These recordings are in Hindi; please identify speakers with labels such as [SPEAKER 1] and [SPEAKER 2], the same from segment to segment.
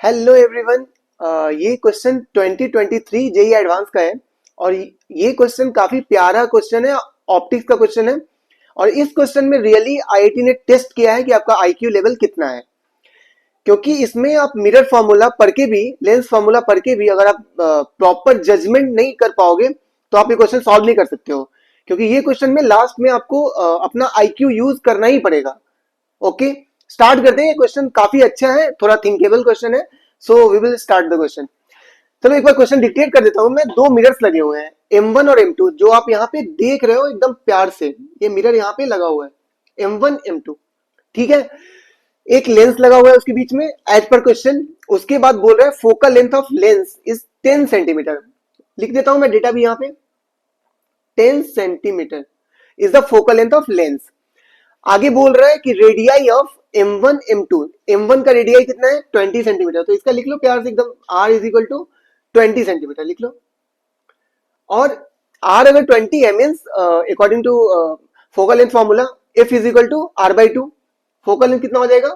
[SPEAKER 1] Hello everyone. ये क्वेश्चन 2023 जेई एडवांस का है और ये क्वेश्चन काफी प्यारा क्वेश्चन है। ऑप्टिक्स का क्वेश्चन है और इस क्वेश्चन में रियली आईआईटी ने टेस्ट किया है कि आपका आईक्यू लेवल कितना है, क्योंकि इसमें आप मिरर फार्मूला पढ़ के भी, लेंस फार्मूला पढ़ के भी अगर आप प्रॉपर जजमेंट नहीं कर पाओगे तो आप ये क्वेश्चन सॉल्व नहीं कर सकते हो, क्योंकि ये क्वेश्चन में लास्ट में आपको अपना आईक्यू यूज करना ही पड़ेगा। ओके, स्टार्ट करते हैं। ये क्वेश्चन काफी अच्छा है, थोड़ा थिंकेबल क्वेश्चन है। So we will start the question. चलो एक बार क्वेश्चन डिक्टेट कर देता हूं मैं। दो मिरर्स लगे हुए हैं M1 और M2, जो आप यहाँ पे देख रहे हो एकदम प्यार से। ये मिरर यहाँ पे लगा हुआ है M1 M2, ठीक है। एक लेंस लगा हुआ है उसके बीच में एज पर क्वेश्चन। उसके बाद बोल रहा है focal length of lens is 10 centimetre. लिख देता हूं मैं डेटा भी यहाँ पे। 10 centimetre is the focal length of lens. आगे बोल रहा है कि radii of M1 M2, M1 का रेडियाई कितना है 20 सेंटीमीटर। तो इसका लिख लो प्यार से एकदम, R is equal to 20 centimetre लिख लो। और R अगर 20 है means according to focal length formula F is equal to R/2। Focal length कितना हो जाएगा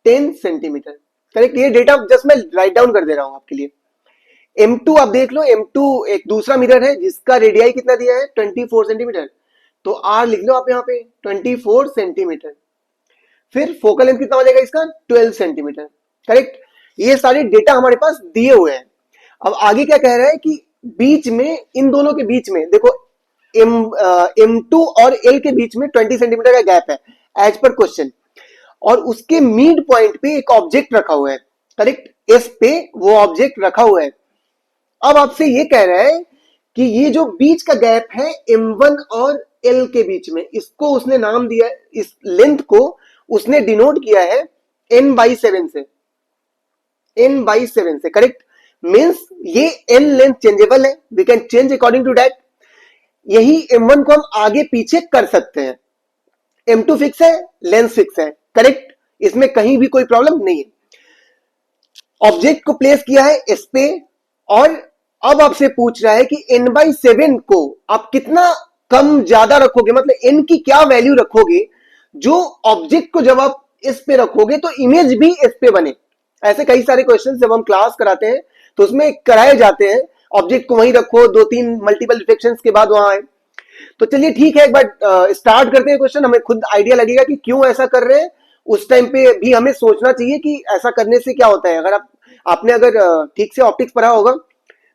[SPEAKER 1] 10 सेंटीमीटर। करेक्ट। ये डेटा जस्ट मैं राइट डाउन कर दे रहा हूं आपके लिए। M2 आप देख लो, M2 एक दूसरा मिरर है जिसका रेडियाई कितना दिया है 24 सेंटीमीटर। तो R लिख लो आप यहाँ पे 24 सेंटीमीटर। फिर फोकल लेंथ कितना हो जाएगा इसका 12 सेंटीमीटर। करेक्ट। ये सारे डेटा हमारे पास दिए हुए हैं। अब आगे क्या कह रहा है कि बीच में, इन दोनों के बीच में देखो M2 और L के बीच में 20 सेंटीमीटर का गैप है एज पर क्वेश्चन। और उसके मिड पॉइंट पे एक ऑब्जेक्ट रखा हुआ है। करेक्ट, एस पे वो ऑब्जेक्ट रखा हुआ है। अब आपसे ये कह रहा है कि ये जो बीच का गैप है M1 और L के बीच में, इसको उसने नाम दिया, इस लेंथ को उसने डिनोट किया है N/7 से। N/7 से। करेक्ट। मीन्स ये N लेंथ चेंजेबल है, we can change according to that. यही M1 को हम आगे पीछे कर सकते हैं। M2 फिक्स है, लेंथ फिक्स है। करेक्ट, इसमें कहीं भी कोई प्रॉब्लम नहीं है। ऑब्जेक्ट को प्लेस किया है इस पे और अब आपसे पूछ रहा है कि N/7 को आप कितना कम ज्यादा रखोगे, मतलब N की क्या वैल्यू रखोगे जो ऑब्जेक्ट को जब आप इस पे रखोगे तो इमेज भी इस पे बने। ऐसे कई सारे क्वेश्चन जब हम क्लास कराते हैं तो उसमें कराए जाते हैं, ऑब्जेक्ट को वहीं रखो, 2-3 मल्टीपल रिफ्लेक्शंस के बाद वहां आए। तो चलिए ठीक है, एक बार स्टार्ट करते हैं क्वेश्चन। हमें खुद आइडिया लगेगा कि क्यों ऐसा कर रहे हैं। उस टाइम पे भी हमें सोचना चाहिए कि ऐसा करने से क्या होता है। अगर आपने अगर ठीक से ऑप्टिक्स पढ़ा होगा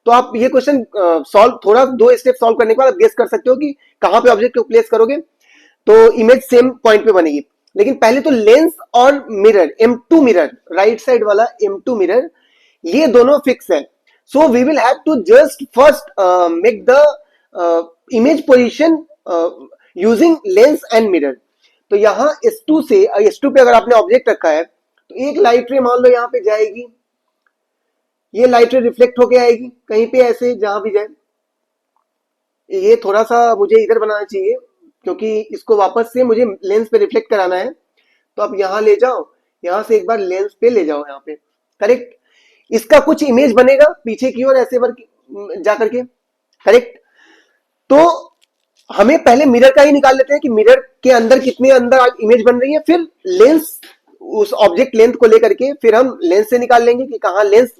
[SPEAKER 1] तो आप ये क्वेश्चन सॉल्व, थोड़ा 2 स्टेप सॉल्व करने के बाद आप गेस कर सकते हो कि कहां पे ऑब्जेक्ट को प्लेस करोगे तो इमेज सेम पॉइंट पे बनेगी। लेकिन पहले तो लेंस और mirror, M2 mirror, right side वाला M2 मिरर, ये दोनों फिक्स है। So we will have to just first make the image position using lens and mirror. तो यहां S2 से, S2 पे अगर आपने ऑब्जेक्ट रखा है तो एक लाइट रे मान लो यहां पे जाएगी, ये लाइट रे रिफ्लेक्ट होके आएगी कहीं पे ऐसे, जहां भी जाए। ये थोड़ा सा मुझे इधर बनाना चाहिए क्योंकि इसको वापस से मुझे लेंस पे रिफ्लेक्ट कराना है। तो आप यहां ले जाओ, यहां से एक बार लेंस पे ले जाओ यहाँ पे। करेक्ट। इसका कुछ इमेज बनेगा पीछे की ओर ऐसे जा करके। करेक्ट। तो हमें पहले मिरर का ही निकाल लेते हैं कि मिरर के अंदर कितने अंदर इमेज बन रही है, फिर लेंस उस ऑब्जेक्ट लेंथ को लेकर के फिर हम लेंस से निकाल लेंगे कि कहां लेंस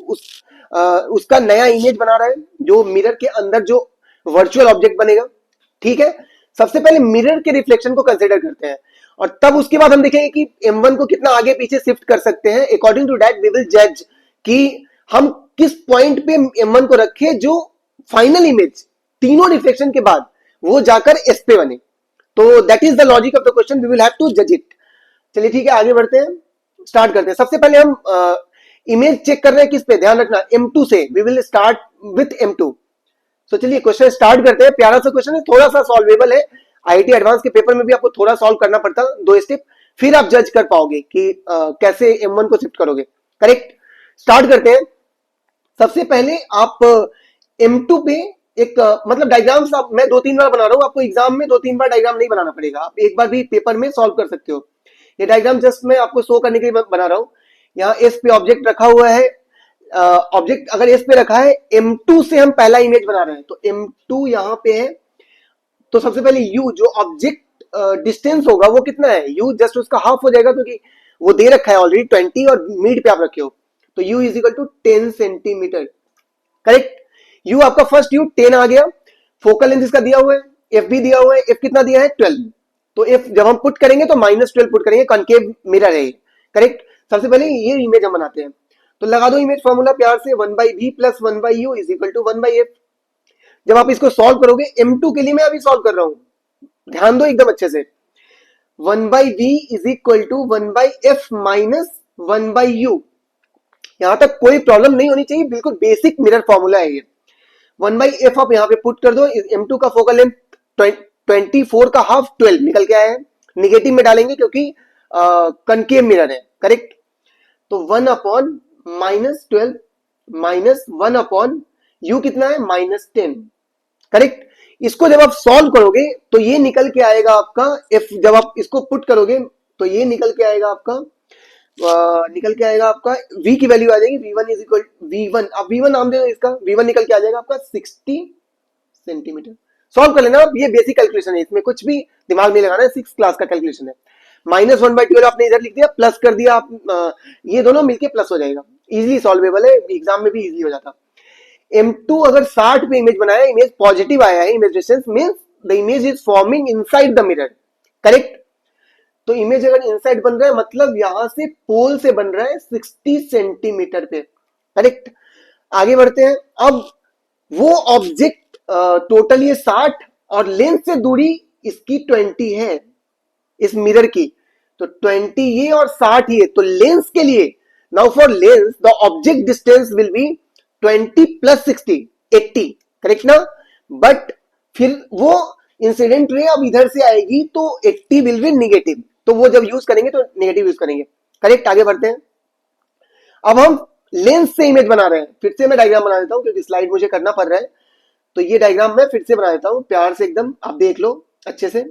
[SPEAKER 1] उसका नया इमेज बना रहा है जो मिरर के अंदर जो वर्चुअल ऑब्जेक्ट बनेगा। ठीक है। सबसे पहले मिरर के रिफ्लेक्शन को कंसीडर करते हैं और तब उसके बाद हम देखेंगे कि M1 को कितना आगे पीछे शिफ्ट कर सकते हैं। According to that we will जज कि हम किस पॉइंट पे M1 को रखें जो फाइनल इमेज तीनों रिफ्लेक्शन के बाद वो जाकर एस पे बने। तो that is the logic of the question, we will have to जज इट। चलिए ठीक है, आगे बढ़ते हैं, स्टार्ट करते हैं। सबसे पहले हम इमेज चेक कर रहे हैं किस पे, ध्यान रखना M2 से। We will start with M2। तो चलिए क्वेश्चन स्टार्ट करते हैं। प्यारा सा क्वेश्चन है, थोड़ा सा सॉल्वेबल है। आईआईटी एडवांस के पेपर में भी आपको थोड़ा सॉल्व करना पड़ता है, 2 स्टेप, फिर आप जज कर पाओगे कि कैसे M1 को शिफ्ट करोगे। करेक्ट। स्टार्ट करते हैं। सबसे पहले आप M2 पे एक मतलब डायग्राम मैं 2-3 बार बना रहा हूं, आपको एग्जाम में 2-3 बार डायग्राम नहीं बनाना पड़ेगा, आप एक बार भी पेपर में सॉल्व कर सकते हो। ये डायग्राम जस्ट मैं आपको शो करने के लिए बना रहा हूं। यहाँ एस पे ऑब्जेक्ट रखा हुआ है, ऑब्जेक्ट अगर एस पे रखा है, M2 से हम पहला इमेज बना रहे हैं तो M2 यहाँ पे है। तो सबसे पहले U जो ऑब्जेक्ट डिस्टेंस होगा वो कितना है, U जस्ट उसका हाफ हो जाएगा क्योंकि वो दे रखा है ऑलरेडी 20 और मिड पे आप रखे हो। तो u is equal to 10 centimetre. Correct, u आपका फर्स्ट u 10 आ गया, फोकल लेंथ इसका दिया हुआ है, f भी दिया हुआ है, f कितना दिया है 12, तो f जब हम पुट करेंगे तो -12 पुट करेंगे, कॉनकेव मिरर है। करेक्ट, सबसे पहले ये इमेज हम बनाते हैं, तो लगा दो इमेज फॉर्मूला प्यार से, 1/v plus 1/u is equal to 1/f। जब आप इसको सॉल्व करोगे, M2 के लिए मैं अभी सॉल्व कर रहा हूं, ध्यान दो एकदम अच्छे से, 1/v is equal to 1/f minus 1/u। यहां तक कोई प्रॉब्लम नहीं होनी चाहिए, बिल्कुल बेसिक मिरर फॉर्मूला है ये। 1/f आप यहां पे पुट कर दो, M2 का फोकल लेंथ 24 का हाफ 12 निकल के आया है, निगेटिव में डालेंगे क्योंकि कनकेव मिरर है। करेक्ट, तो 1 अपॉन -12 माइनस 1 अपॉन u कितना है -10। करेक्ट, इसको जब आप सॉल्व करोगे तो ये निकल के आएगा आपका f, जब आप इसको पुट करोगे तो ये निकल के आएगा आपका v की वैल्यू आ जाएगी, v1 इज इक्वल v1, अब v1 नाम दे दो इसका, v1 निकल के आ जाएगा आपका 60 सेंटीमीटर। सॉल्व कर लेना आप, ये बेसिक कैलकुलेशन है, इसमें कुछ भी दिमाग नहीं लगाना है, 6 क्लास का कैलकुलेशन है। -1/12 आपने इधर लिख दिया, प्लस कर दिया आप, ये दोनों मिलके प्लस हो जाएगा, इजीली सॉल्वेबल है, एग्जाम में भी इजीली हो जाता। M2 अगर 60 पे इमेज बनाया, इमेज पॉजिटिव आया है, image distance means the image is forming inside the mirror. Correct, तो इमेज अगर इनसाइड बन रहा है मतलब यहां से पोल से बन रहा है 60 सेंटीमीटर पे। करेक्ट, आगे बढ़ते हैं। अब वो ऑब्जेक्ट टोटल ये 60 और लेंथ से दूरी इसकी 20 है इस मिरर की, तो 20 ये और 60 ये, तो लेंस के लिए now for Lenz the object distance will be 20 plus 60 80। Correct ना, बट फिर वो इंसिडेंट रे अब इधर से आएगी तो 80 विल बी निगेटिव, तो वो जब यूज करेंगे तो नेगेटिव यूज करेंगे। करेक्ट, आगे बढ़ते हैं। अब हम लेंस से इमेज बना रहे हैं, फिर से मैं डायग्राम बना देता हूं क्योंकि स्लाइड मुझे करना पड़ रहा है, तो ये डायग्राम मैं फिर से बना देता हूं प्यार से एकदम, आप देख लो अच्छे से।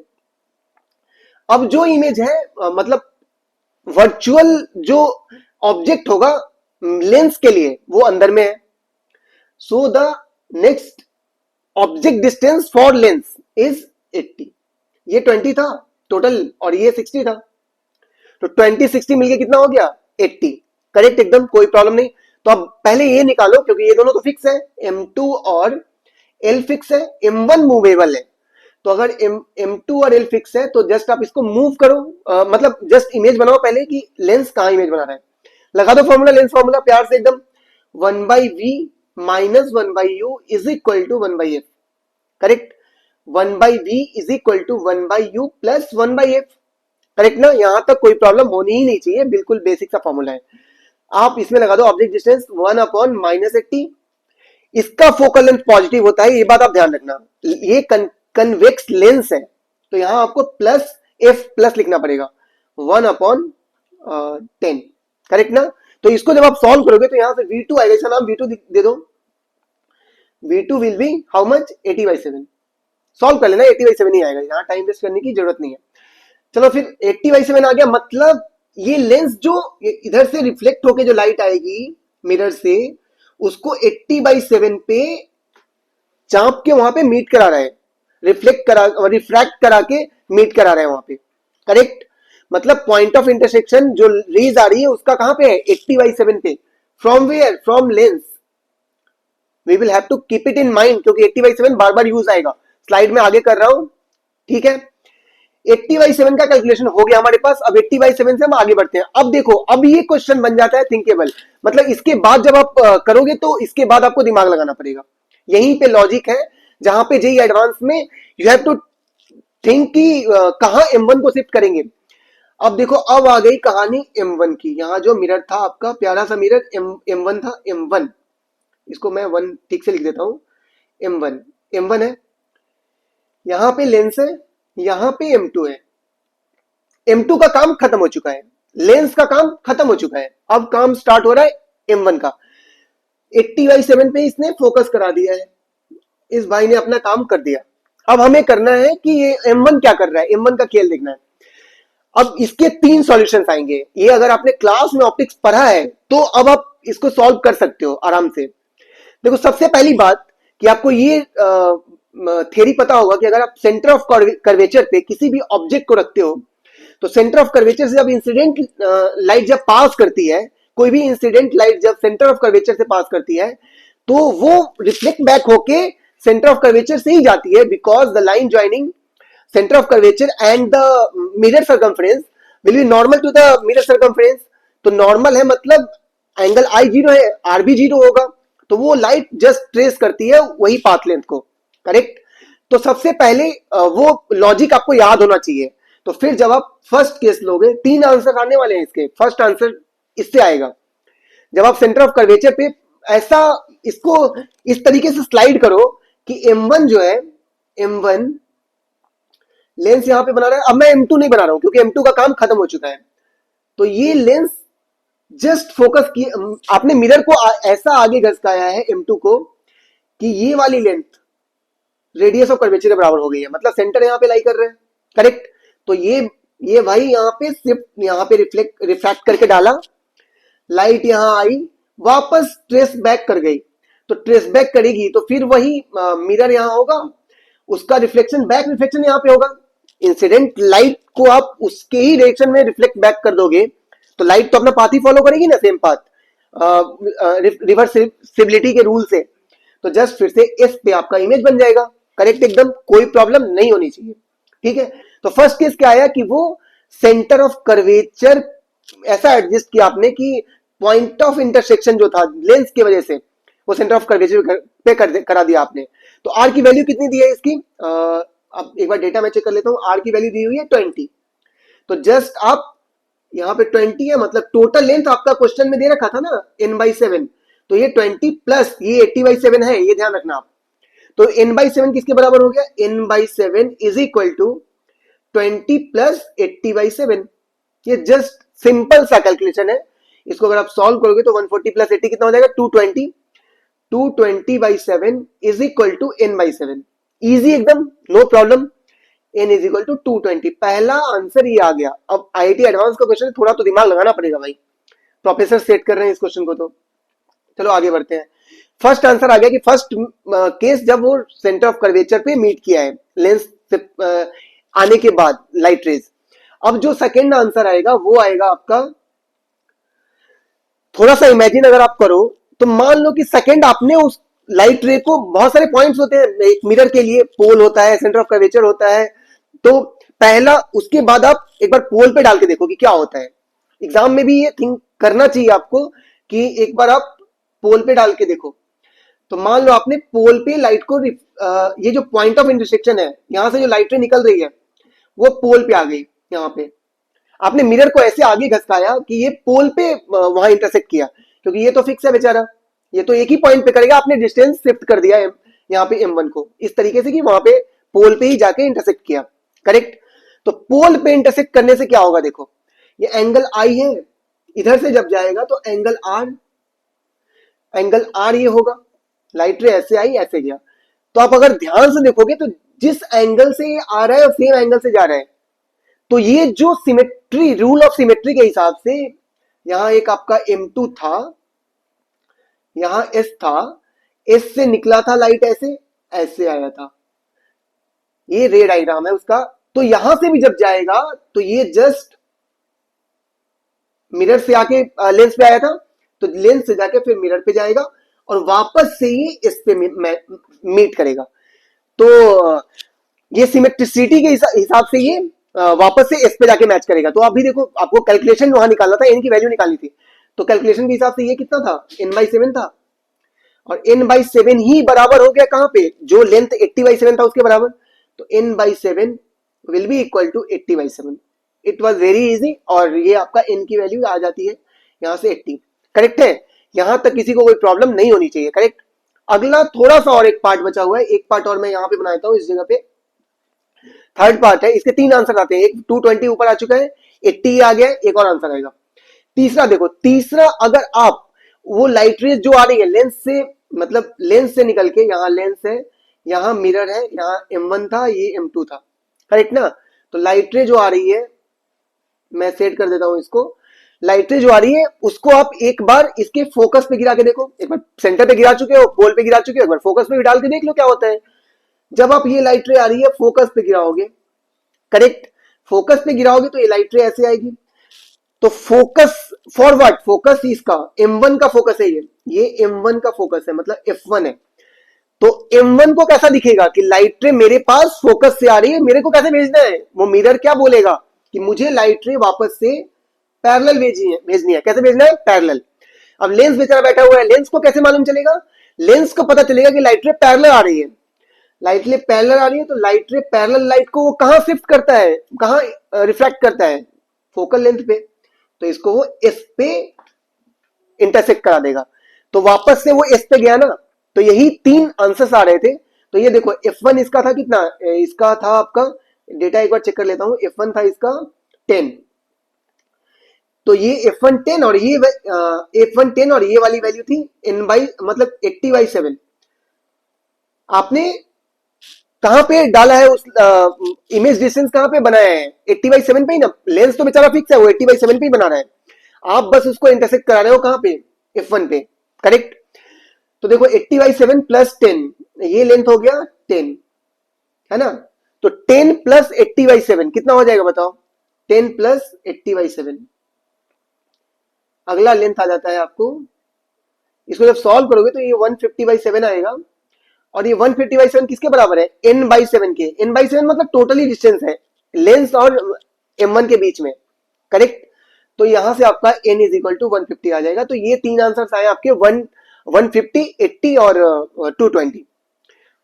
[SPEAKER 1] अब जो इमेज है मतलब वर्चुअल जो ऑब्जेक्ट होगा लेंस के लिए वो अंदर में है, so the next object distance for Lenz is 80। ये 20 था टोटल और ये 60 था, तो 20 60 मिलके कितना हो गया 80। करेक्ट, एकदम कोई प्रॉब्लम नहीं। तो अब पहले ये निकालो क्योंकि ये दोनों तो फिक्स है, M2 और L फिक्स है, M1 मूवेबल है, तो अगर M2 और L फिक्स है तो जस्ट आप इसको मूव करो, मतलब जस्ट इमेज बनाओ पहले कि लेंस कहां इमेज बना रहा है। लगा दो फॉर्मूला, लेंस फॉर्मूला प्यार से एकदम, 1/v minus 1/u is equal to 1/f। Correct, 1/v is equal to 1/u plus 1/f। Correct ना, यहां तक कोई प्रॉब्लम होनी ही नहीं चाहिए, बिल्कुल बेसिक सा फॉर्मूला है। आप इसमें लगा दो ऑब्जेक्ट डिस्टेंस 1 अपॉन -80, इसका फोकल लेंथ पॉजिटिव होता है, ये बात आप ध्यान रखना, ये कन्वेक्स लेंस है, तो यहां आपको प्लस f प्लस लिखना पड़ेगा 1 अपॉन 10। करेक्ट ना, तो इसको जब आप सॉल्व करोगे तो यहां से v2 आएगा, इसका नाम v2 दे दो, v2 will be how much 80/7। Solve कर लेना, 80/7 ही आएगा, यहां टाइम वेस्ट करने की जरूरत नहीं है। चलो फिर 80/7 आ गया, मतलब ये लेंस जो इधर से रिफ्लेक्ट होके जो लाइट आएगी मिरर से, उसको 80/7 पे चाप के वहां पे मीट करा रहा है, रिफ्रैक्ट करा के मीट करा रहा है वहां पे। करेक्ट, मतलब पॉइंट ऑफ इंटरसेक्शन जो रेज आ रही है उसका कहां पे है 80/7 पे, from where, from lens. We will have to keep it in mind क्योंकि 80/7 बार बार यूज आएगा, स्लाइड में आगे कर रहा हूं, ठीक है। 80/7 का कैलकुलेशन हो गया हमारे पास, अब 80/7 से हम आगे बढ़ते हैं। अब देखो, अब ये क्वेश्चन बन जाता है थिंकेबल, मतलब इसके बाद जब आप करोगे तो इसके बाद आपको दिमाग लगाना पड़ेगा, यहीं पे लॉजिक है जहां पे जेई एडवांस में यू हैव टू थिंक कि कहां M1 को शिफ्ट करेंगे। अब देखो, अब आ गई कहानी M1 की, यहां जो मिरर था आपका प्यारा सा मिरर M1 था, M1 इसको मैं 1 ठीक से लिख देता हूं, M1 है, यहां पे लेंस है, यहां पे M2 है। M2 का काम खत्म हो चुका है, लेंस का काम खत्म हो चुका है, अब काम स्टार्ट हो रहा है M1 का। 80/7 पे इसने फोकस करा दिया है, इस भाई ने अपना काम कर दिया। अब हमें करना है कि ये M1 क्या कर रहा है, M1 का खेल देखना है। अब इसके 3 सॉल्यूशंस आएंगे, ये अगर आपने क्लास में ऑप्टिक्स पढ़ा है तो अब आप इसको सॉल्व कर सकते हो आराम से। देखो, सबसे पहली बात कि आपको ये थ्योरी पता होगा कि अगर आप सेंटर ऑफ कर्वेचर पे किसी भी ऑब्जेक्ट को रखते हो तो सेंटर ऑफ कर्वेचर से जब इंसिडेंट लाइट जब पास करती है कोई भी इंसिडेंट लाइट जब सेंटर ऑफ कर्वेचर से पास करती है तो वो रिफ्लेक्ट बैक होके सेंटर ऑफ कर्वेचर से ही जाती है, because the line joining center of curvature and the mirror circumference will be normal to the mirror circumference। तो नॉर्मल है मतलब एंगल आई जीरो है, आर भी जीरो होगा, तो वो लाइट जस्ट ट्रेस करती है वही पाथ लेंथ को, करेक्ट। तो सबसे पहले वो लॉजिक आपको याद होना चाहिए। तो फिर जब आप फर्स्ट केस लोगे, तीन आंसर आने वाले हैं इसके, फर्स्ट आंसर इससे आएगा। जब आप सेंटर ऑफ कर्वेचर पे ऐसा इसको इस तरीके से स्लाइड करो कि M1 जो है, M1 लेंस यहां पे बना रहा है, अब मैं M2 नहीं बना रहा हूं क्योंकि M2 का काम खत्म हो चुका है। तो ये लेंस जस्ट फोकस किए, आपने मिरर को ऐसा आगे घसकाया है M2 को कि ये वाली लेंथ रेडियस ऑफ कर्वेचर के बराबर हो गई है, मतलब सेंटर यहां पे लाई कर रहे हैं, करेक्ट। तो ये भाई यहां पे सिर्फ यहां पे रिफ्रैक्ट करके डाला, लाइट यहां आई, वापस ट्रेस बैक कर गई। तो ट्रेस बैक करेगी तो फिर वही मिरर यहां होगा, उसका रिफ्लेक्शन बैक रिफ्लेक्शन यहां पे होगा। इंसिडेंट लाइट को आप उसके ही डायरेक्शन में रिफ्लेक्ट बैक कर दोगे तो लाइट तो अपना पाथ ही फॉलो करेगी ना, सेम पाथ, रिवर्सिबिलिटी के रूल से। तो जस्ट फिर से एस पे आपका इमेज बन जाएगा, करेक्ट, एकदम कोई प्रॉब्लम नहीं होनी चाहिए, ठीक है। तो फर्स्ट केस क्या आया कि वो सेंटर ऑफ कर्वेचर ऐसा एडजस्ट किया आपने कि पॉइंट ऑफ इंटरसेक्शन जो था लेंस की वजह से वो सेंटर ऑफ कर्वेचर पे करा दिया आपने। तो आर की वैल्यू कितनी दी है इसकी, अब एक बार डेटा मैं चेक कर लेता हूं। आर की वैल्यू दी हुई है 20। तो जस्ट आप यहाँ पे 20 है, मतलब टोटल लेंथ आपका क्वेश्चन में दे रखा था ना n/7, तो ये 20 प्लस ये 80/7 है, ये ध्यान रखना आप। तो n/7 किसके बराबर हो गया, n/7 is equal to 20 plus 80/7। ये जस्ट सिंपल सा कैलकुलेशन है, इसको अगर आप सॉल्व करोगे तो 140 प्लस 80 कितना हो जाएगा, 220। 220/7 is equal to n/7, easy एकदम, no problem. n is equal to 220, पहला आंसर ये आ गया। अब आईआईटी एडवांस का क्वेश्चन, थोड़ा तो दिमाग लगाना पड़ेगा भाई, प्रोफेसर सेट कर रहे हैं इस क्वेश्चन को। तो चलो आगे बढ़ते हैं। फर्स्ट आंसर आ गया कि फर्स्ट केस जब वो सेंटर ऑफ कर्वेचर पे मीट किया है लेंस से आने के बाद लाइट रेज। अब जो सेकेंड आंसर आएगा वो आएगा आपका, थोड़ा सा इमेजिन अगर आप करो तो मान लो कि सेकेंड आपने उस लाइट रे को, बहुत सारे पॉइंट्स होते हैं एक मिरर के लिए, पोल होता है, सेंटर ऑफ कर्वेचर होता है। तो पहला, उसके बाद आप एक बार पोल पे डाल के देखो कि क्या होता है। एग्जाम में भी ये थिंक करना चाहिए आपको कि एक बार आप पोल पे डाल के देखो। तो मान लो आपने पोल पे लाइट को, ये जो पॉइंट ऑफ इंटरसेक्शन है, यहां से जो लाइट रे निकल रही है वो पोल पे आ गई। यहाँ पे आपने मिरर को ऐसे आगे घसकाया कि ये पोल पे वहां इंटरसेक्ट किया, क्योंकि ये तो फिक्स है बेचारा, ये तो एक ही पॉइंट पे करेगा। आपने डिस्टेंस शिफ्ट कर दिया यहाँ पे M1 को इस तरीके से कि वहां पे पोल पे ही जाके इंटरसेक्ट किया, करेक्ट। तो पोल पे इंटरसेक्ट करने से क्या होगा, देखो ये एंगल आई है, इधर से जब जाएगा तो एंगल आर ये होगा। लाइट रे ऐसे आई ऐसे गया, तो आप अगर ध्यान से देखोगे तो जिस एंगल से ये आ रहा है सेम एंगल से जा रहा है। तो ये जो सिमेट्री, रूल ऑफ सिमेट्री के हिसाब से यहां एक आपका M2 था, यहां S था, S से निकला था लाइट ऐसे ऐसे आया था, ये रे डायग्राम है उसका। तो यहां से भी जब जाएगा तो ये जस्ट मिरर से आके लेंस पे आया था, तो लेंस से जाके फिर मिरर पे जाएगा और वापस से ये इस पे मीट करेगा। तो ये सिमेट्रिसिटी के हिसाब से ये वापस से इस पे जाके मैच करेगा। तो आप भी देखो, आपको कैलकुलेशन वहां निकालना था, n की वैल्यू निकालनी थी, तो कैलकुलेशन के हिसाब से ये कितना था, n/7 था, और n/7 ही बराबर हो गया कहां पे, जो लेंथ 80/7 था उसके बराबर। तो n/7 will be equal to 80/7। It was very easy, और ये आपका n की वैल्यू आ जाती है यहां से 80, करेक्ट है। यहां तक किसी को कोई प्रॉब्लम नहीं होनी चाहिए, करेक्ट। अगला थोड़ा सा और एक पार्ट बचा हुआ है, एक पार्ट और मैं यहां पे बनाता हूं इस जगह पे। थर्ड पार्ट है, इसके तीन आंसर आते हैं, एक 220 ऊपर आ चुका है, 80 आ गया, एक और आंसर आएगा। तीसरा देखो, तीसरा अगर आप वो लाइट रेज जो आ रही है लेंस से, मतलब लेंस से निकल के, यहाँ लेंस है, यहाँ मिरर है, यहाँ M1 था, ये M2 था, करेक्ट ना। तो लाइट रे जो आ रही है, मैं सेट कर देता हूं इसको, लाइट रे जो आ रही है उसको आप एक बार इसके फोकस पे गिरा के देखो। एक बार सेंटर पे गिरा चुके हो, पोल पे गिरा चुके हो, एक बार फोकस पे भी डाल के देख लो क्या होता है। जब आप ये लाइट रे आ रही है फोकस पे गिराओगे, करेक्ट, फोकस पे गिराओगे तो ये लाइट रे ऐसे आएगी। तो फोकस फॉर व्हाट, फोकस इसका M1 का फोकस है, ये M1 का फोकस है, मतलब F1 है। तो M1 को कैसा दिखेगा कि लाइट रे मेरे पास फोकस से आ रही है, मेरे को कैसे भेजना है, वो मिरर क्या बोलेगा कि मुझे लाइट रे वापस से पैरेलल भेजनी है। कैसे भेजना है, पैरेलल। अब लेंस बेचारा बैठा हुआ है, लेंस को कैसे मालूम चलेगा, लेंस को पता चलेगा कि लाइट रे पैरेलल आ रही है, लाइट रे पैरेलल आ रही है, तो लाइट रे पैरेलल लाइट को वो कहां शिफ्ट करता है, कहां रिफ्रैक्ट करता है, फोकल लेंथ पे। तो इसको वो एस पे इंटरसेक्ट करा देगा, तो वापस से वो एस पे गया ना। तो यही तीन आंसर्स आ रहे थे। तो ये देखो F1 इसका था कितना, इसका था आपका, डेटा एक बार चेक कर लेता हूं, F1 था इसका 10। तो ये F1 10 और ये F1 10 और ये वाली वैल्यू थी n बाई मतलब 80/7। आपने कहां पे डाला है उस इमेज डिस्टेंस, कहां पे बनाया है, 80/7 पे ही ना। लेंस तो बेचारा फिक्स है, वो 80/7 पे ही बना रहा है, आप बस उसको इंटरसेक्ट करा रहे हो कहां पे, F1 पे, करेक्ट। तो देखो 80/7 प्लस 10, ये लेंथ हो गया 10, है ना। तो 10 प्लस 80/7 कितना हो जाएगा बताओ, 10 प्लस 80/7, अगला लेंथ आ जाता है आपको। इसको जब सॉल्व करोगे तो ये 150/7 आएगा, और ये 150/7 किसके बराबर है, n/7 के। n/7 मतलब टोटली डिस्टेंस है लेंस और M1 के बीच में, करेक्ट। तो यहां से आपका n इज इक्वल टू 150 आ जाएगा। तो ये तीन आंसर्स आए आपके 150, 80 और 220।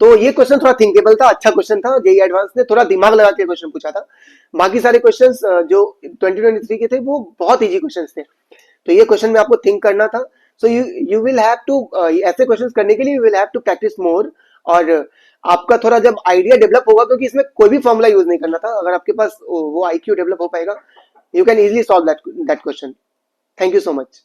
[SPEAKER 1] तो ये क्वेश्चन थोड़ा थिंकेबल था, अच्छा क्वेश्चन था, जेई एडवांस ने थोड़ा दिमाग लगा के क्वेश्चन पूछा था। बाकी सारे क्वेश्चंस जो 2023 के थे वो बहुत इजी क्वेश्चंस थे, तो ये क्वेश्चन में आपको थिंक करना था। So you will have to, ऐसे क्वेश्चंस करने के लिए you will have to practise more. और आपका थोड़ा जब आइडिया डेवलप होगा, क्योंकि इसमें कोई भी फॉर्मूला यूज नहीं करना था, अगर आपके पास वो IQ डेवलप हो पाएगा, you can easily solve that question. Thank you so much.